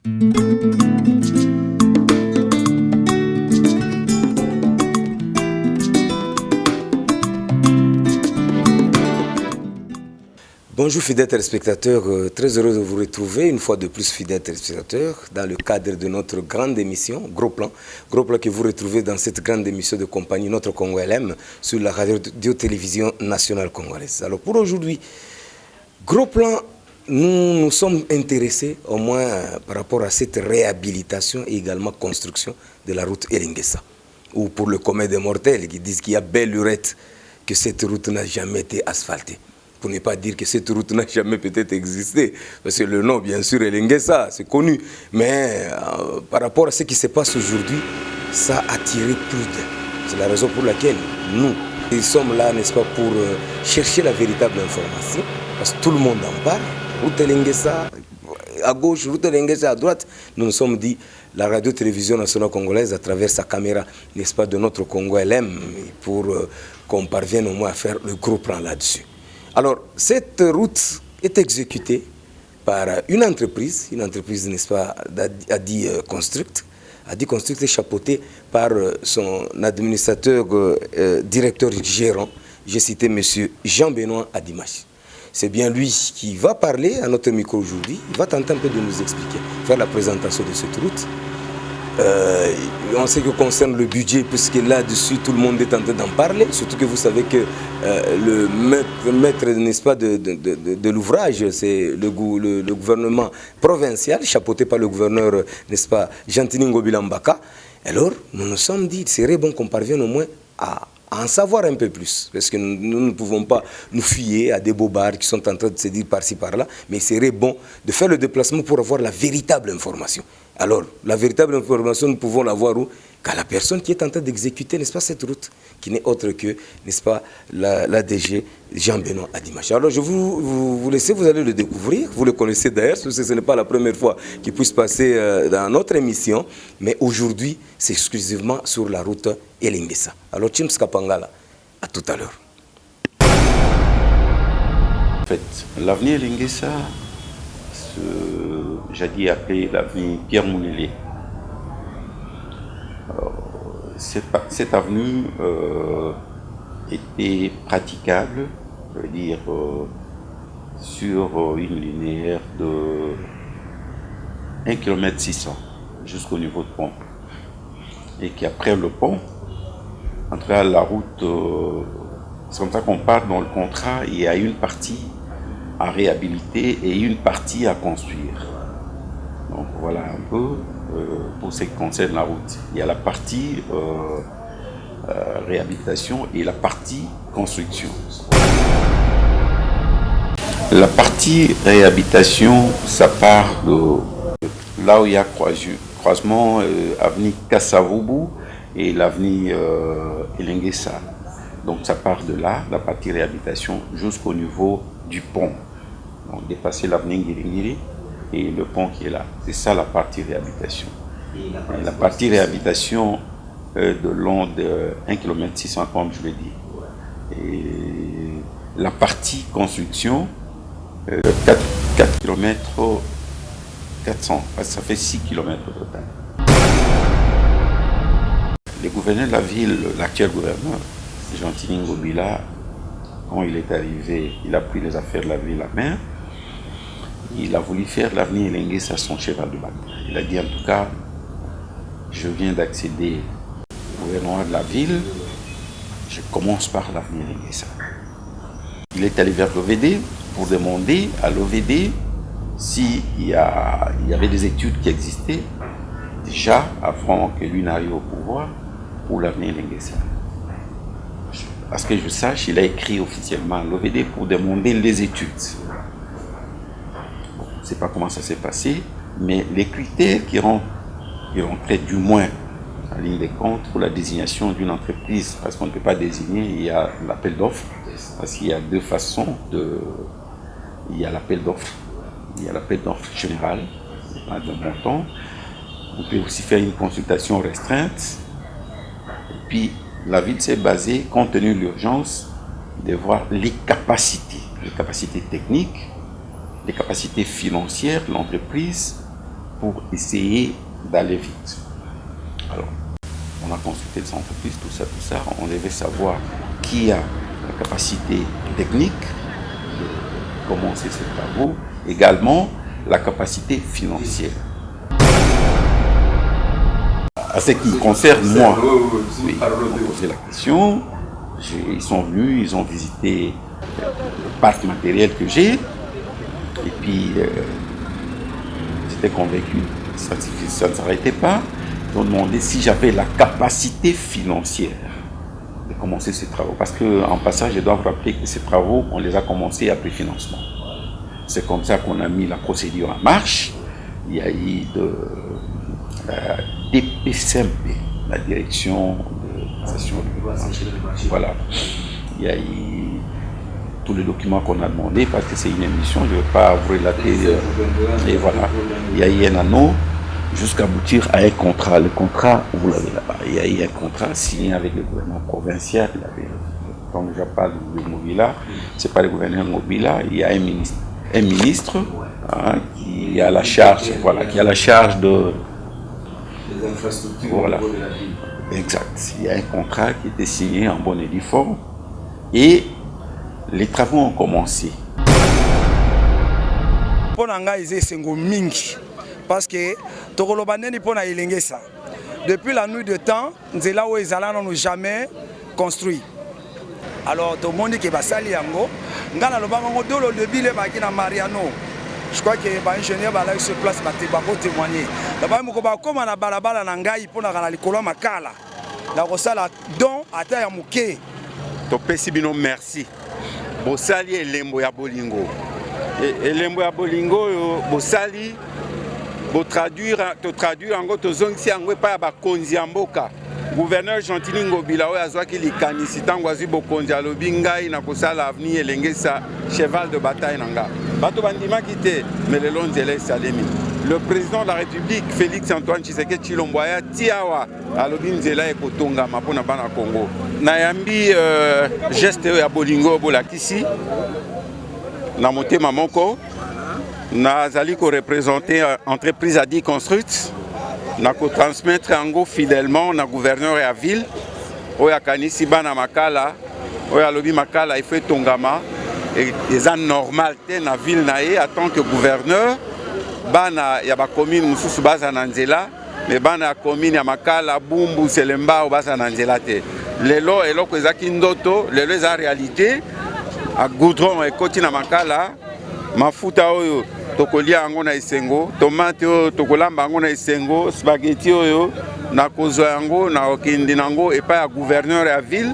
Bonjour fidèles téléspectateurs, très heureux de vous retrouver une fois de plus fidèles téléspectateurs dans le cadre de notre grande émission Gros Plan que vous retrouvez dans cette grande émission de compagnie Notre Congo LM sur la radio-télévision nationale congolaise. Alors pour aujourd'hui, Gros Plan, nous nous sommes intéressés au moins par rapport à cette réhabilitation et également construction de la route Elengessa. Ou pour le commun des mortels qui disent qu'il y a belle lurette que cette route n'a jamais été asphaltée. Pour ne pas dire que cette route n'a jamais peut-être existé. Parce que le nom, bien sûr, Elengessa, c'est connu. Mais par rapport à ce qui se passe aujourd'hui, ça a attiré plus d'un. C'est la raison pour laquelle nous sommes là, n'est-ce pas, pour chercher la véritable information. Parce que tout le monde en parle. Route Elengessa, à gauche, route Elengessa à droite. Nous nous sommes dit, la radio-télévision nationale congolaise, à travers sa caméra, n'est-ce pas, de notre Congo LM, pour qu'on parvienne au moins à faire le gros plan là-dessus. Alors, cette route est exécutée par une entreprise, n'est-ce pas, Adi Construct, est chapeautée par son administrateur, directeur gérant, j'ai cité M. Jean-Benoît Adimash. C'est bien lui qui va parler à notre micro aujourd'hui, il va tenter un peu de nous expliquer, faire la présentation de cette route. En ce qui concerne le budget, puisque là-dessus tout le monde est en train d'en parler, surtout que vous savez que le maître n'est-ce pas, de l'ouvrage, c'est le gouvernement provincial, chapeauté par le gouverneur, n'est-ce pas, Gentini Ngobila Mbaka. Alors, nous nous sommes dit, il serait bon qu'on parvienne au moins à en savoir un peu plus, parce que nous ne pouvons pas nous fier à des bobards qui sont en train de se dire par-ci par-là, mais il serait bon de faire le déplacement pour avoir la véritable information. Alors, la véritable information, nous pouvons l'avoir où? Qu'à la personne qui est en train d'exécuter, n'est-ce pas, cette route, qui n'est autre que, n'est-ce pas, la DG Jean-Benoît Adimash. Alors, je vous laisse, vous allez le découvrir, vous le connaissez d'ailleurs, parce que ce n'est pas la première fois qu'il puisse passer dans notre émission, mais aujourd'hui, c'est exclusivement sur la route Elengessa. Alors, Chims Kapangala, à tout à l'heure. En fait, l'avenir Elengessa, jadis appelé l'avenue Pierre Moulélé. Cette avenue était praticable, je veux dire, sur une linéaire de 1,6 km jusqu'au niveau de pont. Et qu'après le pont, entre la route, c'est comme ça qu'on parle dans le contrat, il y a une partie à réhabiliter et une partie à construire. Donc voilà un peu pour ce qui concerne la route. Il y a la partie réhabilitation et la partie construction. La partie réhabilitation, ça part de là où il y a croisement avenue Kassavubu et l'avenue Elengessa. Donc ça part de là, la partie réhabilitation, jusqu'au niveau du pont. Donc dépasser l'avenue Ngiringiri et le pont qui est là. C'est ça la partie réhabilitation. Et la partie réhabilitation de long de 1,6 km, comme je l'ai dit. Et la partie construction, 4 km 400, ça fait 6 km au total. Le gouverneur de la ville, l'actuel gouverneur, Gentini Ngobila, quand il est arrivé, il a pris les affaires de la ville à main. Il a voulu faire l'avenir Elengessa à son cheval de bataille. Il a dit en tout cas, je viens d'accéder au gouvernement de la ville, je commence par l'avenir Elengessa. Il est allé vers l'OVD pour demander à l'OVD s'il y avait des études qui existaient déjà avant que lui n'arrive au pouvoir pour l'avenir Elengessa. Parce que je sache, il a écrit officiellement à l'OVD pour demander les études. Bon, je ne sais pas comment ça s'est passé, mais les critères qui rentraient du moins en ligne de compte pour la désignation d'une entreprise, parce qu'on ne peut pas désigner, il y a l'appel d'offres, parce qu'il y a deux façons il y a l'appel d'offres. Il y a l'appel d'offres général, d'un montant. On peut aussi faire une consultation restreinte. Et puis, la ville s'est basée, compte tenu de l'urgence, de voir les capacités techniques, les capacités financières de l'entreprise pour essayer d'aller vite. Alors, on a consulté les entreprises, tout ça. On devait savoir qui a la capacité technique de commencer ces travaux, également la capacité financière. À ce qui concerne moi, oui, on m'a posé la question, ils sont venus, ils ont visité le parc matériel que j'ai, et puis j'étais convaincu, ça ne s'arrêtait pas. Ils ont demandé si j'avais la capacité financière de commencer ces travaux. Parce qu'en passage, je dois vous rappeler que ces travaux, on les a commencés après financement. C'est comme ça qu'on a mis la procédure en marche. Il y a eu la DPCMP, la direction de session de marché. Voilà. Il y a eu tous les documents qu'on a demandé parce que c'est une émission, je ne vais pas vous relater. Et voilà. Il y a eu un anneau jusqu'à aboutir à un contrat. Le contrat, vous l'avez là-bas. Il y a eu un contrat signé avec le gouvernement provincial. Quand je parle de Mobila, ce n'est pas le gouverneur Mobila, il y a un ministre qui a la charge, voilà, qui a la charge de les infrastructures, voilà. De la ville. Exact. Il y a un contrat qui était signé en bonne et due forme et les travaux ont commencé. Parce que depuis la nuit de temps, Nzela Ouezala n'ont jamais construit. Alors tout le monde qui va salir yango, ngana lo bango dolo de bile baki na Mariano. Je crois que les ingénieurs sont sur place pour témoigner. Là-bas, ils ont na balabala na ngai pour na likolo makala. La rosala don ata ya muke. To pesi bino merci. Bosali elembo ya bolingo. Elembo ya bolingo bosali bo traduire yango tozongisi yango epai ya bakonzi ya mboka. Gouverneur Gentili Ngobila oyo azwaki likanisi ntango azwi bokonzi alobi ngai na kosala avenir elengesa cheval de bataille na nga. Bato bandimaki te mais lelo nzela esalemi. Le président de la République Félix Antoine Tshisekedi Tshilombo aya ti awa alobi nzela ekotongama mpona bana Congo. Nayambi geste oyo ya bolingo bolakisi na motema moko nazali ko représenter entreprise Adi Construct na ko transmettre yango fidèlement na gouverneur ya ville oyo akanisi bana makala oyo alobi makala il faut tongama et eza normal te na ville na ye en tant que gouverneur bana ya ba commune mususu baza na nzela mais bana ya commune ya makala Bumbu Selemba baza na nzela te lelo eloko ezaki ndoto lelo eza réalité a goudron ekoti na makala mafuta oyo tokolia yango na esengo, tomate oyo tokolamba yango na esengo, spaghetti oyo na kozwa yango na okindi nango epai ya gouverneur ya ville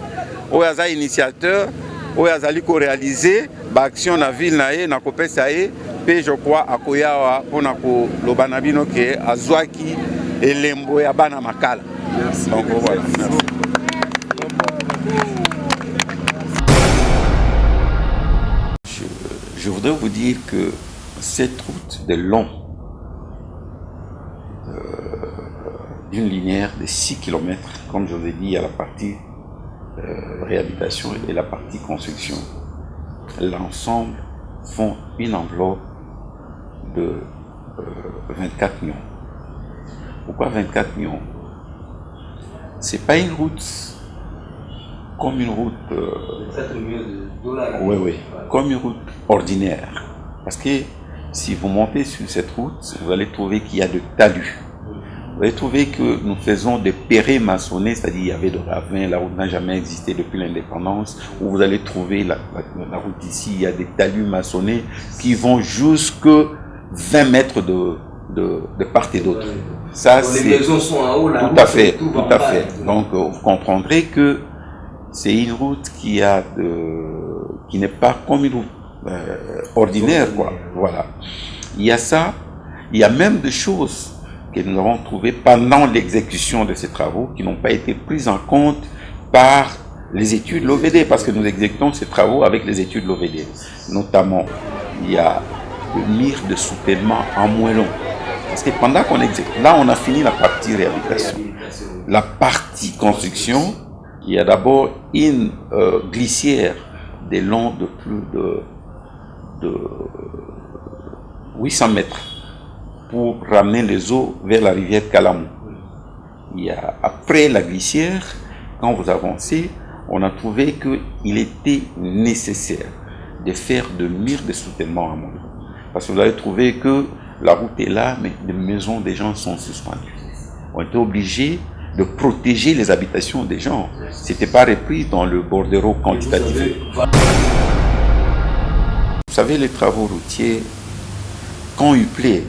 oyo aza initiateur oyo azali ko réaliser ba action na ville na ye na kopesa ye pe je crois akoyawa pona ko loba na bino ke azwaki elembo ya bana makala. Donc voilà. Merci. Je voudrais vous dire que cette route de long d'une linéaire de 6 km, comme je vous ai dit, il y a la partie réhabilitation et la partie construction. L'ensemble font une enveloppe de 24 millions. Pourquoi 24 millions? C'est pas une route comme une route... 7 millions de dollars. Oui, comme une route ordinaire. Parce que si vous montez sur cette route, vous allez trouver qu'il y a de talus. Vous allez trouver que nous faisons des pérés maçonnés, c'est-à-dire il y avait de ravins, la route n'a jamais existé depuis l'indépendance, où vous allez trouver la route ici, il y a des talus maçonnés qui vont jusque 20 mètres de part et d'autre. Ça, les maisons sont en haut, là. Tout à fait, tout à fait. Donc vous comprendrez que c'est une route qui n'est pas comme une route ordinaire, quoi. Voilà. Il y a ça, il y a même des choses que nous avons trouvées pendant l'exécution de ces travaux qui n'ont pas été prises en compte par les études l'OVD, parce que nous exécutons ces travaux avec les études l'OVD. Notamment, il y a le mur de soutènement en moellon. Parce que pendant qu'on exécute, là on a fini la partie réhabilitation. La partie construction, il y a d'abord une glissière de long de plus de 800 mètres. pour ramener les eaux vers la rivière Kalamou. Après la glissière, quand vous avancez, on a trouvé qu'il était nécessaire de faire de murs de soutènement à Mondo. Parce que vous avez trouvé que la route est là, mais les maisons des gens sont suspendues. On était obligés de protéger les habitations des gens. Ce n'était pas repris dans le bordereau quantitatif. Vous savez, les travaux routiers, quand il pleut,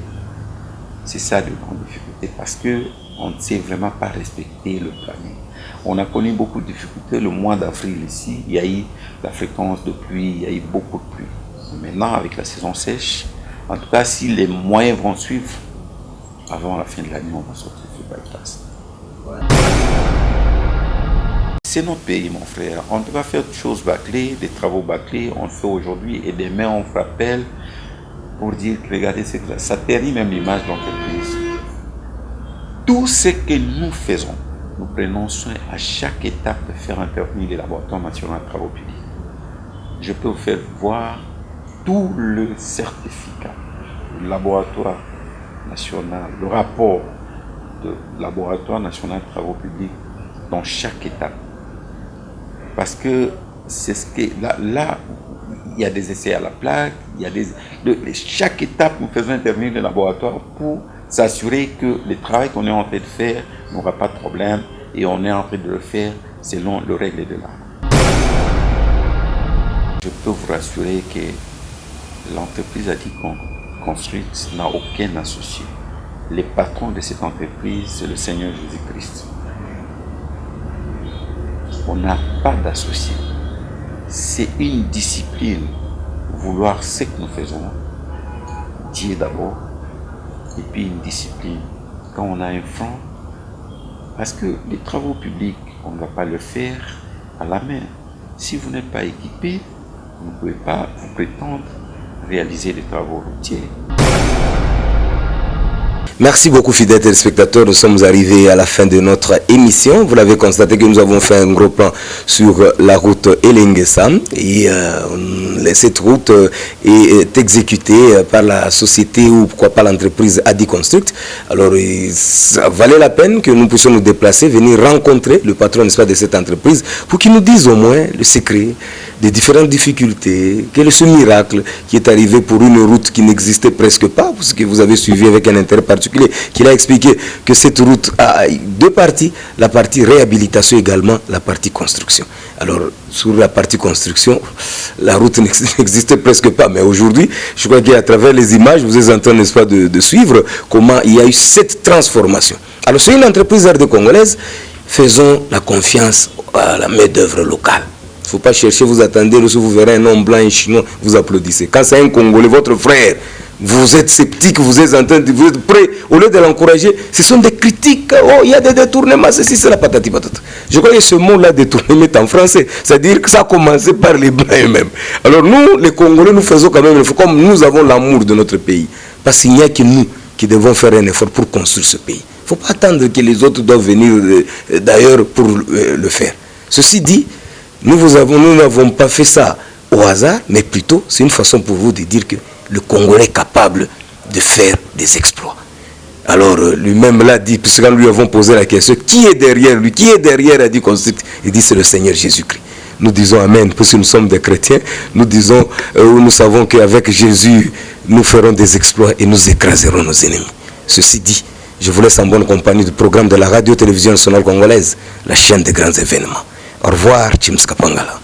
c'est ça de grande difficulté, parce qu'on ne sait vraiment pas respecter le planning. On a connu beaucoup de difficultés le mois d'avril ici. Il y a eu la fréquence de pluie, il y a eu beaucoup de pluie. Maintenant, avec la saison sèche, en tout cas, si les moyens vont suivre, avant la fin de l'année, on va sortir sur bypass. C'est notre pays, mon frère. On ne peut pas faire des choses bâclées, des travaux bâclés. On le fait aujourd'hui et demain, on vous rappelle pour dire que regardez, ça ternit même l'image de l'entreprise. Tout ce que nous faisons, nous prenons soin à chaque étape de faire intervenir les laboratoires nationaux de travaux publics. Je peux vous faire voir tout le certificat du laboratoire national, le rapport du laboratoire national de travaux publics dans chaque étape. Parce que c'est ce que là, il y a des essais à la plaque, chaque étape nous faisons intervenir le laboratoire pour s'assurer que le travail qu'on est en train de faire n'aura pas de problème et on est en train de le faire selon le règle de l'art. Je peux vous rassurer que l'entreprise a dit qu'on construit n'a aucun associé. Le patron de cette entreprise, c'est le Seigneur Jésus-Christ. On n'a pas d'associé. C'est une discipline. Vouloir ce que nous faisons, Dieu d'abord, et puis une discipline. Quand on a un franc, parce que les travaux publics, on ne va pas le faire à la main. Si vous n'êtes pas équipé, vous ne pouvez pas vous prétendre réaliser des travaux routiers. Merci beaucoup, fidèles téléspectateurs. Nous sommes arrivés à la fin de notre émission. Vous l'avez constaté que nous avons fait un gros plan sur la route Elengue-Sam. Et cette route est exécutée par la société ou pourquoi pas l'entreprise Adi Construct. Alors, ça valait la peine que nous puissions nous déplacer, venir rencontrer le patron, n'est-ce pas, de cette entreprise pour qu'il nous dise au moins le secret des différentes difficultés, quel est ce miracle qui est arrivé pour une route qui n'existait presque pas, parce que vous avez suivi avec un intérêt particulier, qu'il a expliqué que cette route a deux parties, la partie réhabilitation également, la partie construction. Alors, sur la partie construction, la route n'existait presque pas, mais aujourd'hui, je crois qu'à travers les images, vous êtes en train, n'est-ce pas, de suivre comment il y a eu cette transformation. Alors, c'est une entreprise congolaise, faisons la confiance à la main-d'œuvre locale. Il ne faut pas chercher, vous attendez, si vous verrez un homme blanc, un chinois, vous applaudissez. Quand c'est un Congolais, votre frère, vous êtes sceptique, vous êtes en train de, vous êtes prêt, au lieu de l'encourager, ce sont des critiques. Oh, il y a des détournements, ceci, c'est la patati patata. Je crois que ce mot-là, détournement, est en français. C'est-à-dire que ça a commencé par les blancs eux-mêmes. Alors nous, les Congolais, nous faisons quand même, comme nous avons l'amour de notre pays. Parce qu'il n'y a que nous qui devons faire un effort pour construire ce pays. Il ne faut pas attendre que les autres doivent venir d'ailleurs pour le faire. Ceci dit, nous n'avons pas fait ça au hasard, mais plutôt c'est une façon pour vous de dire que le Congolais est capable de faire des exploits. Alors lui-même l'a dit, puisque quand nous lui avons posé la question, qui est derrière lui, qui est derrière Adi Construct, il dit c'est le Seigneur Jésus-Christ. Nous disons Amen, puisque nous sommes des chrétiens, nous disons, nous savons qu'avec Jésus, nous ferons des exploits et nous écraserons nos ennemis. Ceci dit, je vous laisse en bonne compagnie du programme de la radio-télévision nationale congolaise, la chaîne des grands événements. Au revoir, James Kapangala.